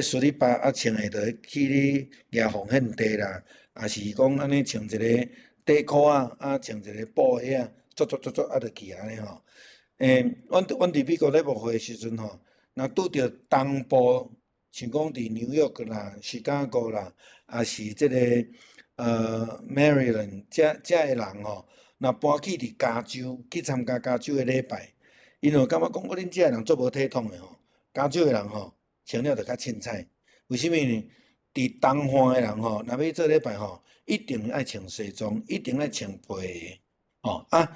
苏里巴穿的就去咧举奉献地啦，是讲安尼穿一个底裤穿一个布鞋做就去安尼吼。阮伫美国咧牧会的时阵吼，若拄着东部，像讲伫纽约啦、芝加哥啦，是即个Maryland 遮的人吼，若搬去伫加州去参加加州的礼拜，因会感觉讲恁遮的人足无体统的吼，加州的人吼。穿了就较凊彩，为什么呢？伫东方的人吼，若要做礼拜吼，一定爱穿西装，一定爱穿皮鞋，